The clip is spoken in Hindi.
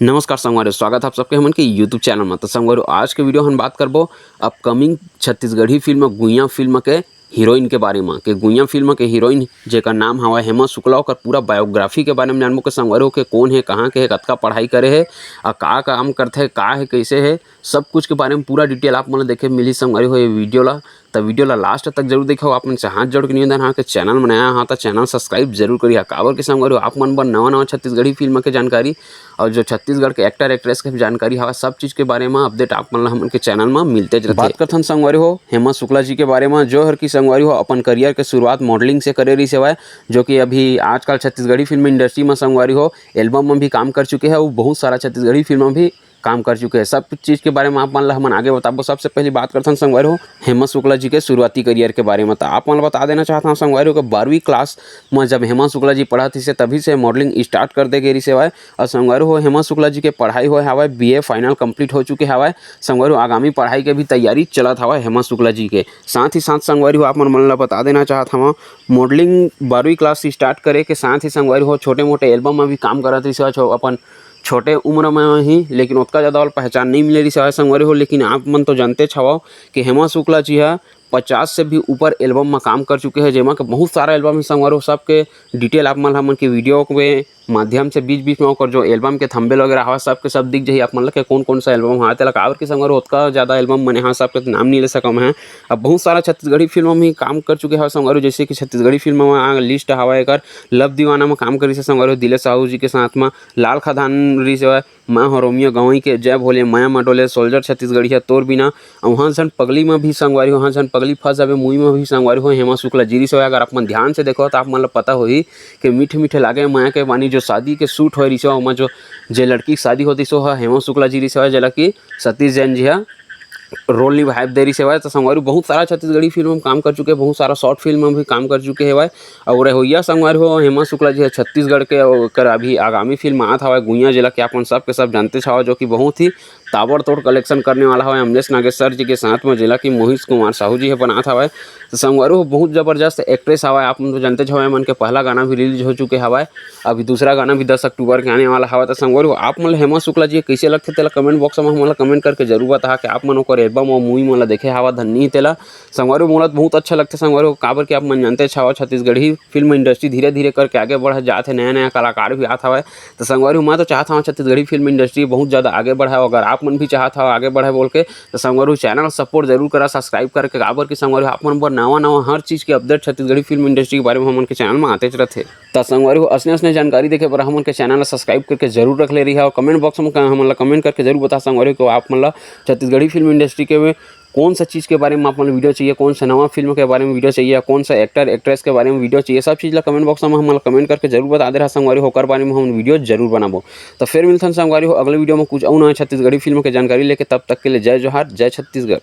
नमस्कार संगवारी, स्वागत है आप सबके हमन के यूट्यूब चैनल में। तो संगवारी, आज के वीडियो हम बात करबो अपकमिंग छत्तीसगढ़ी फिल्म गुइया फिल्म के हीरोइन के बारे में। कि गुइया फिल्म के हीरोइन जेकर नाम हवा हेमा शुक्ला, ओकर पूरा बायोग्राफी के बारे में जानबो कि संगवारी के कौन है, कहाँ के है, कतका पढ़ाई करे है और का काम करथे, का है, कैसे है, सब कुछ के बारे में पूरा डिटेल आप मन देखे मिली संगवारी हो ये वीडियो ला। तो वीडियो ला लास्ट तक जरूर देखो। आप मन से हाथ जोड़ के निवेदन है कि चैनल में नया हाँ तो चैनल सब्सक्राइब जरूर करिए। काबर के संगवारी आप मन बर नवा छत्तीसगढ़ी फिल्म के जानकारी और जो छत्तीसगढ़ के एक्टर एक्ट्रेस के जानकारी हवा, सब चीज़ के बारे में अपडेट आप मन हमन के चैनल में मिलते रहते। बात करथन संगवारी हो हेमा शुक्ला जी के बारे में, जो हर की संगवारी हो अपन करियर के शुरुआत मॉडलिंग से करे रही सेवाए, जो कि अभी आजकल छत्तीसगढ़ी फिल्म इंडस्ट्री में संगवारी हो एल्बम में भी काम कर चुके हैं। वो बहुत सारा छत्तीसगढ़ी फिल्म भी काम कर चुके हैं। सब चीज़ के बारे में आप मन हम आगे बताबो। सबसे पहली बात करते हैं संगवारी हो हेमा शुक्ला जी के शुरुआती करियर के बारे में। तो आप मन बता देना चाहता हूँ संगवारी हो कि 12वीं क्लास में जब हेमा शुक्ला जी पढ़ा थी से तभी से मॉडलिंग स्टार्ट कर दे गई सेवाए। और संगवारी हो हेमा शुक्ला जी के पढ़ाई हो हवा BA फाइनल कंप्लीट हो चुके हवा। संगवारी हो आगामी पढ़ाई के भी तैयारी चलत हवा हेमा शुक्ला जी के। साथ ही साथ संगवारी हो आप मन बता देना चाहता हूँ मॉडलिंग 12वीं क्लास से स्टार्ट करे के साथ ही संगवारी हो छोटे मोटे एल्बम में भी काम करत रही अपन छोटे उम्र में ही, लेकिन उतना ज़्यादा और पहचान नहीं मिले रही संगवारी हो। लेकिन आप मन तो जानते छवो कि हेमा शुक्ला जी है 50 से भी ऊपर एल्बम में काम कर चुके हैं, जेमा के बहुत सारा एल्बम है संगवारी हो। सबके डिटेल आप मन हमन के वीडियो के माध्यम से बीच बीच में ओकर जो एल्बम के थंबनेल वगैरह हवा सबके सब दिख जाही आप मन के कौन सा एल्बम हाँ तेला काबर के संगवारी उतना ज़्यादा एल्बम मने हाँ सबके नाम नहीं ले सकम है। अब बहुत सारा छत्तीसगढ़ी फिल्म में काम कर चुके हैं संगवारी, जैसे कि छत्तीसगढ़ी फिल्म में लिस्ट हवा एक लव दीवाना में काम करी से संगवारी दिलेश साहू जी के साथ में, लाल खदान रही से मैं हो रोमियो गवई के, जय भोले, माया मटोले, सोल्जर छत्तीसगढ़ी है तोर बिना, वहाँ सन पगली में भी संगवारी हो, वहाँ सन पगली फंस जावे मुई में भी संगवारी हो हेमा शुक्ला जी से। अगर आप मन ध्यान से देखो तो आप मन पता होही कि मीठे मीठे लागे माया के बानी जो शादी के शूट हो रही से वहाँ जो लड़की की शादी होती सो हेमा शुक्ला जी से, जला कि सतीश जैन जी है रोल निभाए दे रही सेवाए। तो संगवारी बहुत सारा छत्तीसगढ़ी फिल्म में काम कर चुके हैं, बहुत सारा शॉर्ट फिल्म में भी काम कर चुके हैं। और होइया संगवारी हो हेमा शुक्ला जी है छत्तीसगढ़ के कर अभी आगामी फिल्म आत हवा गुइया, जिला कि आप सब के सब जानते छाओ, जो कि बहुत ही ताबड़तोड़ कलेक्शन करने वाला है अमलेश नागेश्वर जी के साथ में, जिला कि मोहित कुमार साहू जी है बनात हवा। तो संगवारी हो बहुत जबरदस्त एक्ट्रेस हवा। आप तो जानते छो मन के पहला गाना भी रिलीज हो चुके हवा, अभी दूसरा गाना भी 10 अक्टूबर के आने वाला हवा। तो संगवारी हो आप मन हेमा शुक्ला जी कैसे लगते तेला कमेंट बॉक्स में हमला कमेंट करके जरूर बता कि आप मन ओकर एल्बम और मूवी मन देखे हवा धन्नी तेला। संगवारी मोला बहुत अच्छा लगता संगवारी हो, काबर के आप मन जानते छाओ छत्तीसगढ़ी फिल्म इंडस्ट्री धीरे धीरे करके आगे बढ़ जाते, नया नया कलाकार भी आत हवा। तो संगवारी मैं तो चाहता हूँ छत्तीसगढ़ी फिल्म इंडस्ट्री बहुत ज़्यादा आगे बढ़ाए। अगर आप मन भी चाहता हो आगे बढ़े बोल के तो संगवारी चैनल सपोर्ट जरूर करा, सब्सक्राइब करके। काबर की संगवारी आप मन पर नवा हर चीज़ के अपडेट छत्तीसगढ़ी फिल्म इंडस्ट्री के बारे में हमन के चैनल में आते रहते। तो संगवारी हो असने जानकारी देखे पर हमन के चैनल सब्सक्राइब करके जरूर रख ले रही है। और कमेंट बॉक्स में हमन कमेंट करके जरूर बता संगवारी को आप मन छत्तीसगढ़ी फिल्म इंडस्ट्री के कौन सा चीज़ के बारे में आप मन वीडियो चाहिए, कौन सा नवा फिल्म के बारे में वीडियो चाहिए, कौन सा एक्टर एक्ट्रेस के बारे में वीडियो चाहिए, सब चीज़ ला कमेंट बॉक्स में हम कमेंट करके जरूर बता दे रहा संगवारी होकर बारे में हम वीडियो जरूर बनाबो। तो फिर मिलते हैं संगवारी हो अगले वीडियो में कुछ और नया छत्तीसगढ़ी फिल्म के जानकारी लेके। तब तक के लिए जय जोहार, जय छत्तीसगढ़।